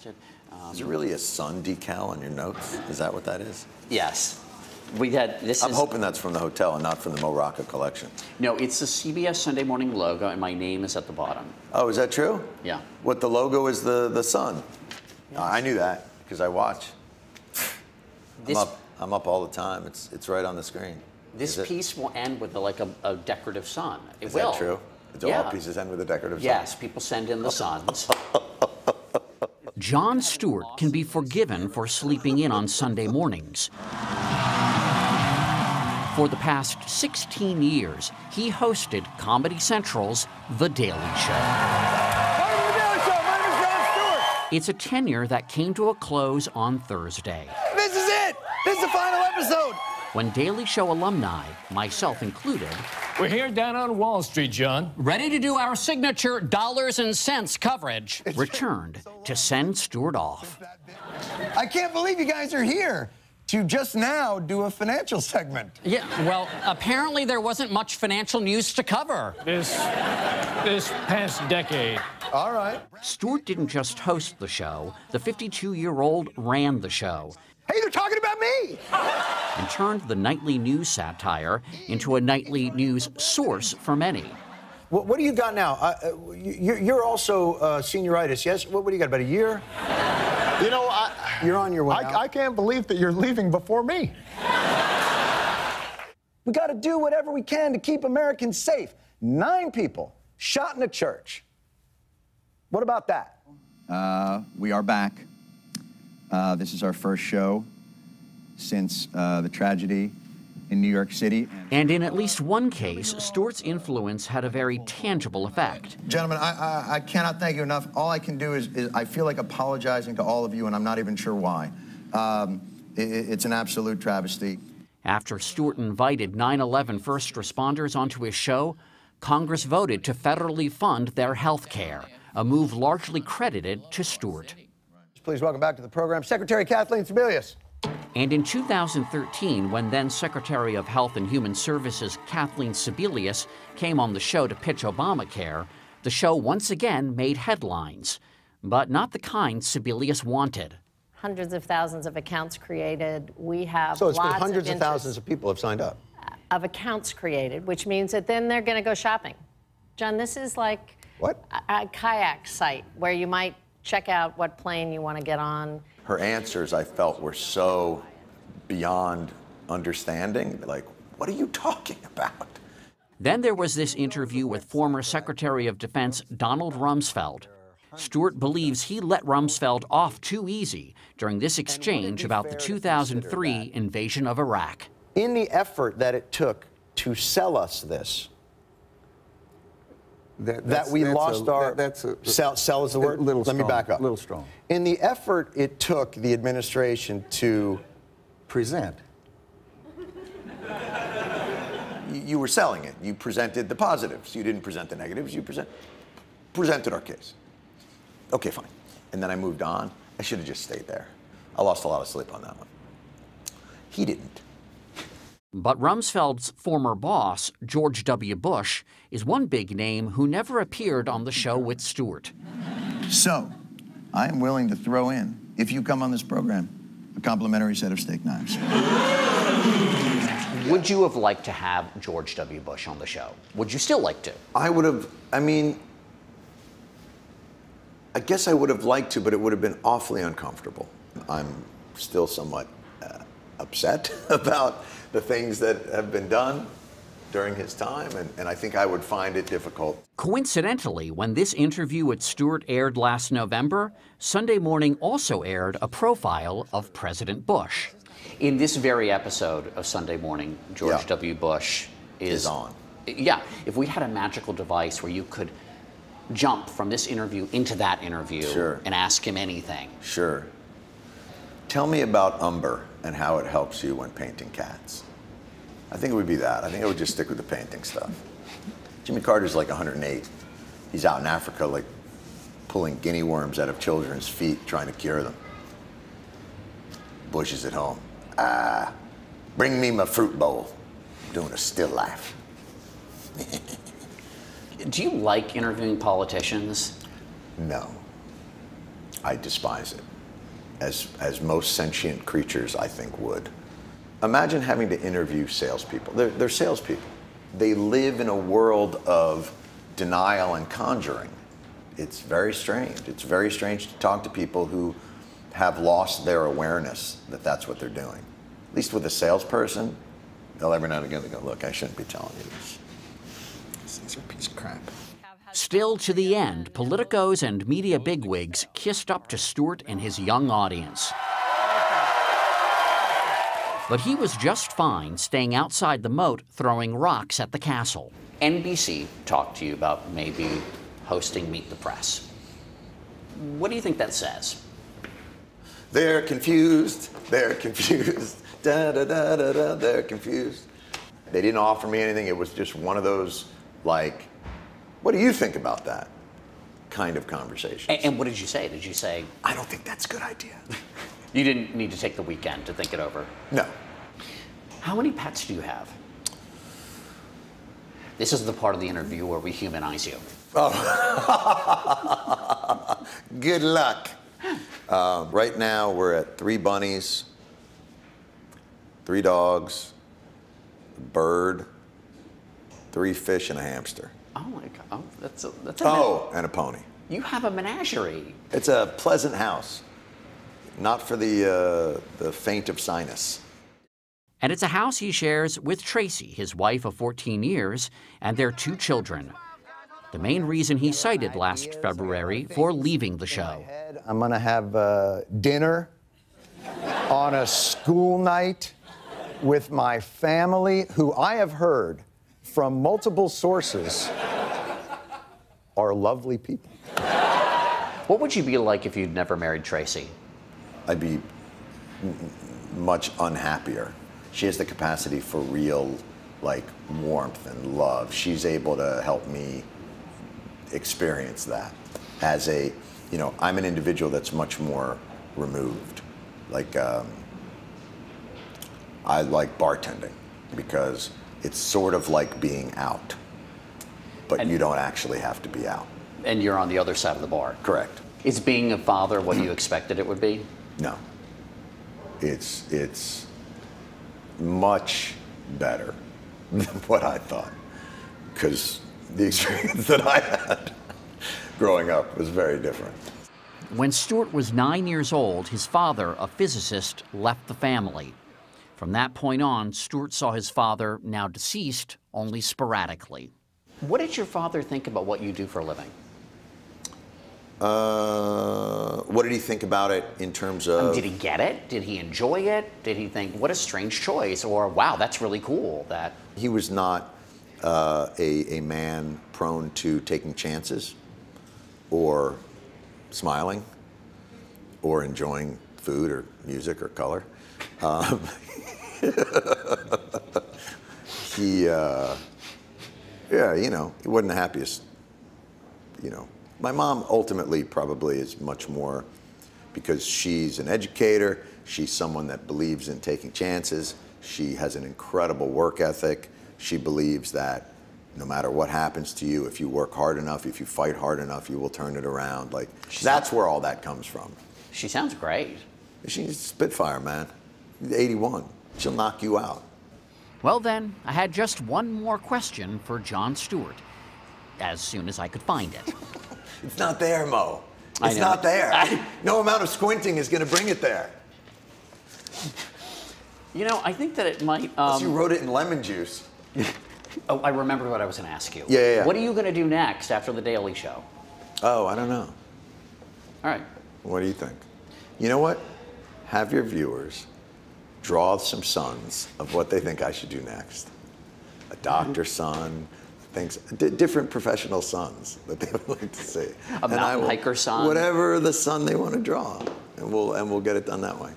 arrested. Is it really a sun decal on your notes? Is that what that is? Yes. I'm hoping that's from the hotel and not from the Mo Rocca collection. No, it's the CBS Sunday Morning logo, and my name is at the bottom. Oh, is that true? Yeah. What, the logo is the sun? Yes. I knew that because I watch. I'm up all the time. It's right on the screen. This piece will end with a decorative sun. Is that true? All pieces end with a decorative sun? Yes, people send in the suns. Jon Stewart can be forgiven for sleeping in on Sunday mornings. For the past 16 years, he hosted Comedy Central's The Daily Show. Welcome to The Daily Show. My name is Jon Stewart. It's a tenure that came to a close on Thursday. This is it. This is the final episode. When Daily Show alumni, myself included, we're here down on Wall Street, John. Ready to do our signature dollars and cents coverage, returned to send Stewart off. I can't believe you guys are here to just now do a financial segment. Yeah, well, apparently there wasn't much financial news to cover. This past decade. All right. Stewart didn't just host the show. The 52-year-old ran the show. Hey, they're talking about me! And turned the nightly news satire into a nightly news source for many. What do you got now? You're also senioritis, yes? What do you got, about a year? You know, you're on your way out. I can't believe that you're leaving before me. We got to do whatever we can to keep Americans safe. 9 people shot in a church. What about that? We are back. This is our first show since the tragedy in New York City. And in at least one case, Stewart's influence had a very tangible effect. Gentlemen, I cannot thank you enough. All I can do is I feel like apologizing to all of you, and I'm not even sure why. It's an absolute travesty. After Stewart invited 9/11 first responders onto his show, Congress voted to federally fund their health care, a move largely credited to Stewart. Please welcome back to the program Secretary Kathleen Sebelius. And in 2013, when then Secretary of Health and Human Services Kathleen Sebelius came on the show to pitch Obamacare, the show once again made headlines, but not the kind Sebelius wanted. Hundreds of thousands of accounts created. We have so it's lots been hundreds of of thousands of people have signed up. Of accounts created, which means that then they're going to go shopping. John, this is like what? A kayak site where you might check out what plane you want to get on. Her answers, I felt, were so beyond understanding. Like, what are you talking about? Then there was this interview with former Secretary of Defense Donald Rumsfeld. Stewart believes he let Rumsfeld off too easy during this exchange about the 2003 invasion of Iraq. In the effort that it took to sell us this, that we lost our... Sell is the word? Let me back up. A little strong. In the effort it took the administration to... Present. You were selling it. You presented the positives. You didn't present the negatives. You presented our case. Okay, fine. And then I moved on. I should have just stayed there. I lost a lot of sleep on that one. He didn't. But Rumsfeld's former boss, George W. Bush, is one big name who never appeared on the show with Stewart. So, I am willing to throw in, if you come on this program, a complimentary set of steak knives. Would you have liked to have George W. Bush on the show? Would you still like to? I would have, I guess I would have liked to, but it would have been awfully uncomfortable. I'm still somewhat upset about the things that have been done during his time, and I think I would find it difficult. Coincidentally, when this interview with Stewart aired last November, Sunday Morning also aired a profile of President Bush. In this very episode of Sunday Morning, George W. Bush is on. Yeah, if we had a magical device where you could jump from this interview into that interview and ask him anything. Sure. Tell me about umber and how it helps you when painting cats. I think it would be that. I think I would just stick with the painting stuff. Jimmy Carter's like 108. He's out in Africa like pulling guinea worms out of children's feet trying to cure them. Bush is at home. Bring me my fruit bowl. Doing a still life. Do you like interviewing politicians? No. I despise it, as most sentient creatures, I think, would. Imagine having to interview salespeople. They're salespeople. They live in a world of denial and conjuring. It's very strange. It's very strange to talk to people who have lost their awareness that that's what they're doing. At least with a salesperson, they'll every now and again go, look, I shouldn't be telling you this. These things are a piece of crap. Still, to the end, politicos and media bigwigs kissed up to Stewart and his young audience. But he was just fine staying outside the moat, throwing rocks at the castle. NBC talked to you about maybe hosting Meet the Press. What do you think that says? They're confused, they're confused, da-da-da-da-da, they're confused. They didn't offer me anything. It was just one of those, like, what do you think about that kind of conversation? And what did you say? Did you say, I don't think that's a good idea. You didn't need to take the weekend to think it over? No. How many pets do you have? This is the part of the interview where we humanize you. Oh. Good luck. Right now, we're at 3 bunnies, 3 dogs, a bird, 3 fish, and a hamster. Oh my God! Oh, that's a and a pony. You have a menagerie. It's a pleasant house, not for the faint of sinus. And it's a house he shares with Tracy, his wife of 14 years, and their 2 children. The main reason he cited last February for leaving the show. I'm gonna have dinner on a school night with my family, who I have heard from multiple sources are lovely people. What would you be like if you'd never married Tracy? I'd be much unhappier. She has the capacity for real, like, warmth and love. She's able to help me experience that. As a, you know, I'm an individual that's much more removed. Like, I like bartending because it's sort of like being out, but you don't actually have to be out. And you're on the other side of the bar. Correct. Is being a father what you expected it would be? No. It's much better than what I thought, because the experience that I had growing up was very different. When Stewart was 9 years old, his father, a physicist, left the family. From that point on, Stewart saw his father, now deceased, only sporadically. What did your father think about what you do for a living? What did he think about it in terms of... Did he get it? Did he enjoy it? Did he think, what a strange choice? Or, wow, that's really cool that... He was not a man prone to taking chances or smiling or enjoying food or music or color. Yeah, you know, he wasn't the happiest, you know. My mom ultimately probably is much more, because she's an educator, she's someone that believes in taking chances, she has an incredible work ethic, she believes that no matter what happens to you, if you work hard enough, if you fight hard enough, you will turn it around. Like, that's where all that comes from. She sounds great. She's a Spitfire, man. 81. She'll knock you out. Well then, I had just one more question for Jon Stewart, as soon as I could find it. It's not there, Mo. It's not there. No amount of squinting is going to bring it there. You know, I think that it might... Unless you wrote it in lemon juice. Oh, I remembered what I was going to ask you. Yeah. What are you going to do next after The Daily Show? Oh, I don't know. All right. What do you think? You know what? Have your viewers draw some sons of what they think I should do next. A doctor's son, things, different professional sons that they would like to see. A mountain hiker son? Whatever the son they want to draw, and we'll get it done that way.